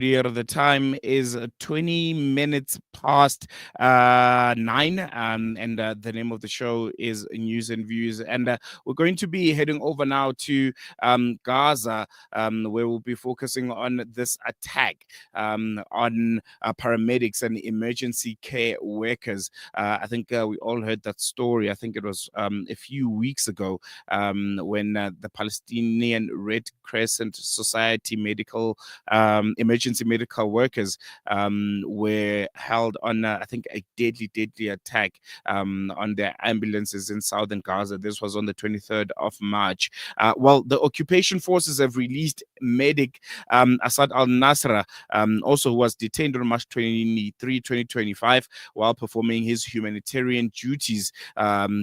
The time is 20 minutes past 9, and the name of the show is News and Views. And we're going to be heading over now to Gaza, where we'll be focusing on this attack on paramedics and emergency care workers. I think we all heard that story. I think it was a few weeks ago when the Palestinian Red Crescent Society emergency medical workers were held on, I think, a deadly attack on their ambulances in southern Gaza. This was on the 23rd of March. Well, the occupation forces have released medic Asad al-Nasra, also who was detained on March 23, 2025, while performing his humanitarian duties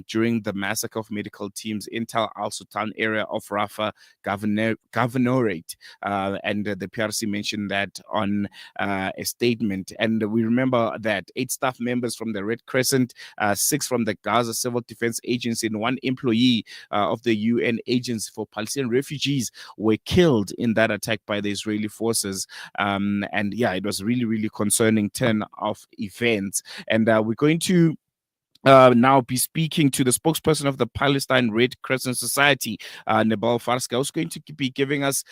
during the massacre of medical teams in Tal al-Sultan area of Rafah Governorate. And the PRC mentioned that on a statement. And we remember that 8 staff members from the Red Crescent, 6 from the Gaza Civil Defense Agency, and 1 employee of the UN Agency for Palestinian Refugees were killed in that attack by the Israeli forces. And yeah, it was really concerning turn of events. And we're going to now be speaking to the spokesperson of the Palestine Red Crescent Society, Nebal Farsakh, who's going to be giving us,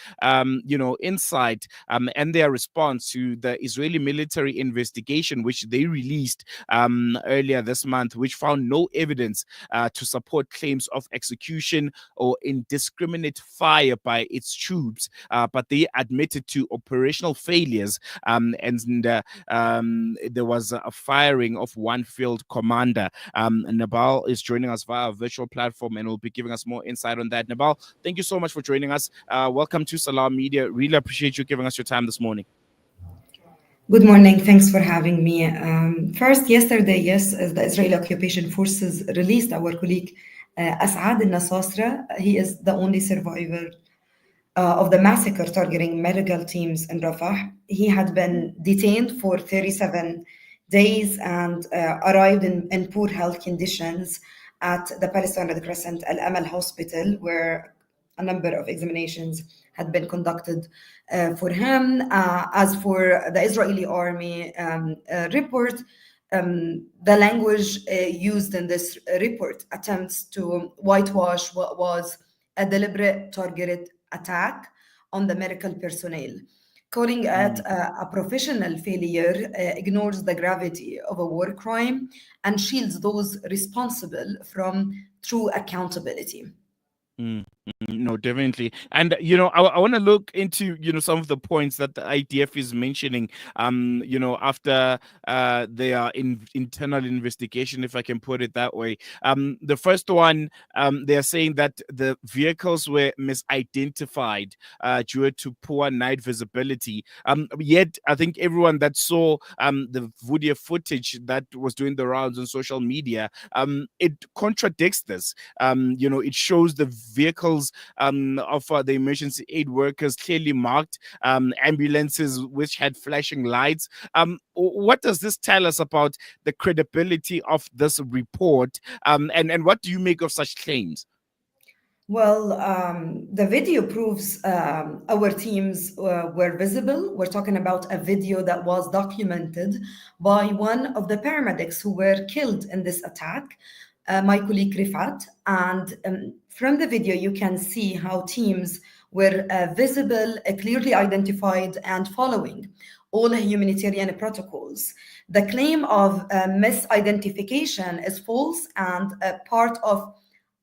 insight and their response to the Israeli military investigation, which they released earlier this month, which found no evidence to support claims of execution or indiscriminate fire by its troops, but they admitted to operational failures, and there was a firing of one field commander. Nebal is joining us via a virtual platform and will be giving us more insight on that. Nebal, thank you so much for joining us. Welcome to Salam Media. Really appreciate you giving us your time this morning. Good morning. Thanks for having me. First, yesterday, yes, the Israeli occupation forces released our colleague Asad al-Nasra. He is the only survivor of the massacre targeting medical teams in Rafah. He had been detained for 37 days and arrived in poor health conditions at the Palestinian Red Crescent Al-Amal Hospital, where a number of examinations had been conducted for him. As for the Israeli army report, the language used in this report attempts to whitewash what was a deliberate targeted attack on the medical personnel. Calling it a professional failure ignores the gravity of a war crime and shields those responsible from true accountability. No, definitely. And, I want to look into, some of the points that the IDF is mentioning, after their internal investigation, if I can put it that way. The first one, they're saying that the vehicles were misidentified due to poor night visibility. Yet, I think everyone that saw the video footage that was doing the rounds on social media, it contradicts this. It shows the vehicles of the emergency aid workers clearly marked, ambulances which had flashing lights. What does this tell us about the credibility of this report, and what do you make of such claims? Well, the video proves our teams were visible. We're talking about a video that was documented by one of the paramedics who were killed in this attack, my colleague Rifat. And from the video, you can see how teams were visible, clearly identified, and following all humanitarian protocols. The claim of misidentification is false and part of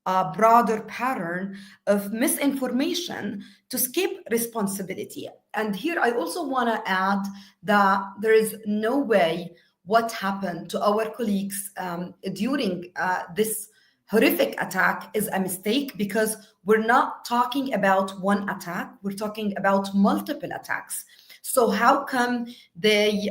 a broader pattern of misinformation to skip responsibility. And here I also want to add that there is no way what happened to our colleagues during this horrific attack is a mistake, because we're not talking about one attack, we're talking about multiple attacks. So how come they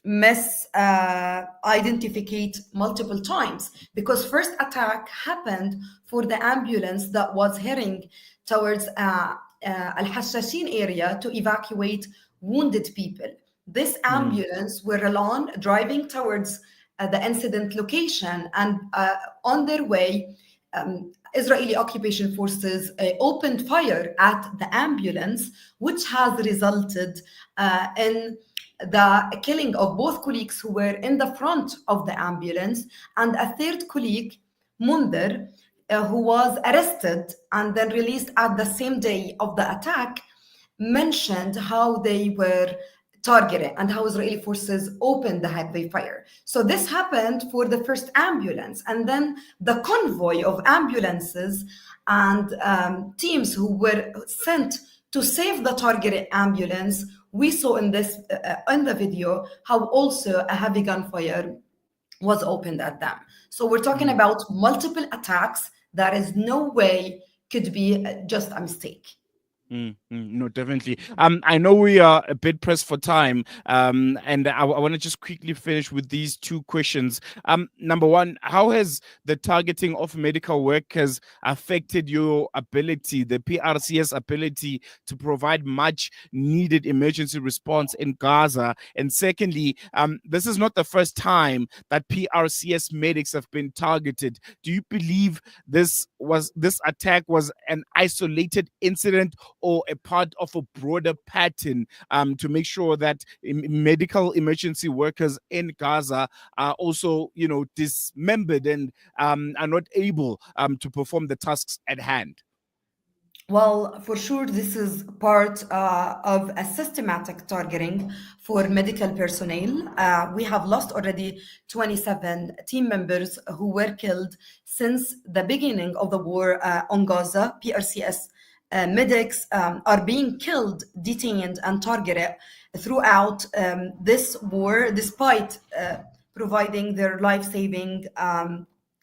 misidentificate multiple times? Because first attack happened for the ambulance that was heading towards Al-Hashashin area to evacuate wounded people. This ambulance were alone driving towards the incident location, and on their way Israeli occupation forces opened fire at the ambulance, which has resulted in the killing of both colleagues who were in the front of the ambulance, and a third colleague, Munder, who was arrested and then released at the same day of the attack, mentioned how they were targeted and how Israeli forces opened the heavy fire. So this happened for the first ambulance, and then the convoy of ambulances and teams who were sent to save the targeted ambulance. We saw in this in the video how also a heavy gunfire was opened at them. So we're talking about multiple attacks. There is no way could be just a mistake. No, definitely. I know we are a bit pressed for time, and I want to just quickly finish with these two questions. Number one, how has the targeting of medical workers affected your ability, the PRCS ability, to provide much needed emergency response in Gaza? And secondly, this is not the first time that PRCS medics have been targeted. Do you believe this attack was an isolated incident, or a part of a broader pattern to make sure that medical emergency workers in Gaza are also, dismembered and are not able to perform the tasks at hand? Well, for sure, this is part of a systematic targeting for medical personnel. We have lost already 27 team members who were killed since the beginning of the war on Gaza. PRCS medics are being killed, detained, and targeted throughout this war, despite providing their life-saving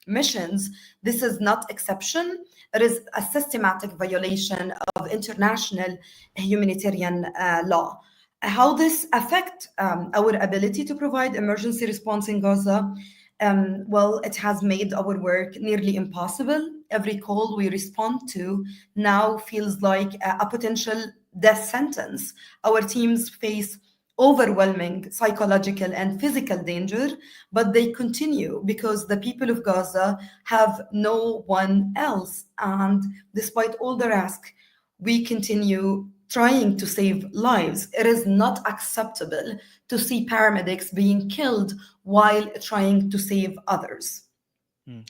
missions. This is not exception. It is a systematic violation of international humanitarian law. How this affect our ability to provide emergency response in Gaza? Well, it has made our work nearly impossible. Every call we respond to now feels like a potential death sentence. Our teams face overwhelming psychological and physical danger, but they continue because the people of Gaza have no one else. And despite all the risk, we continue trying to save lives. It is not acceptable to see paramedics being killed while trying to save others.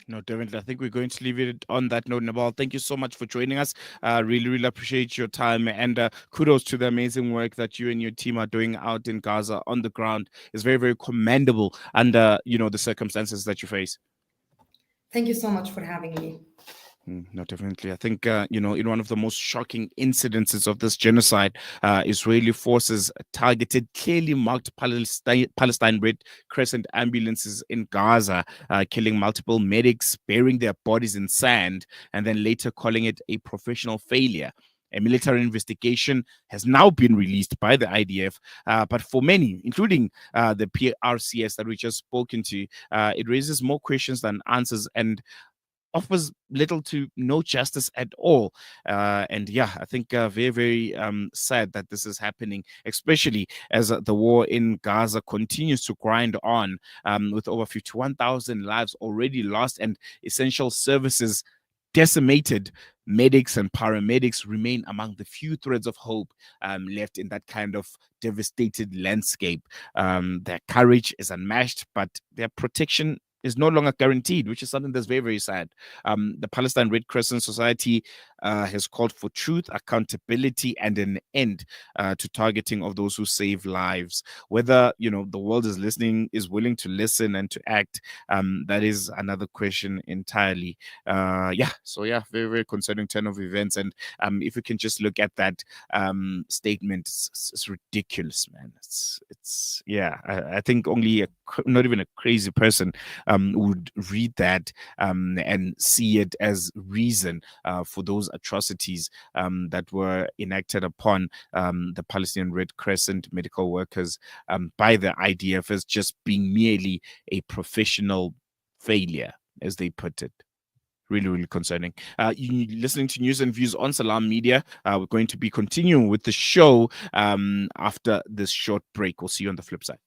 No, definitely. I think we're going to leave it on that note, Nebal. Thank you so much for joining us. Really, really appreciate your time, and kudos to the amazing work that you and your team are doing out in Gaza on the ground. It's very, very commendable under, the circumstances that you face. Thank you so much for having me. No, definitely. I think, in one of the most shocking incidences of this genocide, Israeli forces targeted clearly marked Palestine Red Crescent ambulances in Gaza, killing multiple medics, burying their bodies in sand, and then later calling it a professional failure. A military investigation has now been released by the IDF, but for many, including the PRCS that we just spoken to, it raises more questions than answers and offers little to no justice at all. And yeah, I think very, very sad that this is happening, especially as the war in Gaza continues to grind on, with over 51,000 lives already lost and essential services decimated. Medics and paramedics remain among the few threads of hope left in that kind of devastated landscape. Their courage is unmatched, but their protection is no longer guaranteed, which is something that's very, very sad. The Palestine Red Crescent Society has called for truth, accountability, and an end to targeting of those who save lives. Whether the world is willing to listen and to act, that is another question entirely. So very, very concerning turn of events. And if you can just look at that statement, it's ridiculous, man. I think only not even a crazy person would read that and see it as reason for those atrocities that were enacted upon the Palestinian Red Crescent medical workers by the IDF as just being merely a professional failure, as they put it. Really, really concerning. You listening to News and Views on Salam Media. We're going to be continuing with the show after this short break. We'll see you on the flip side.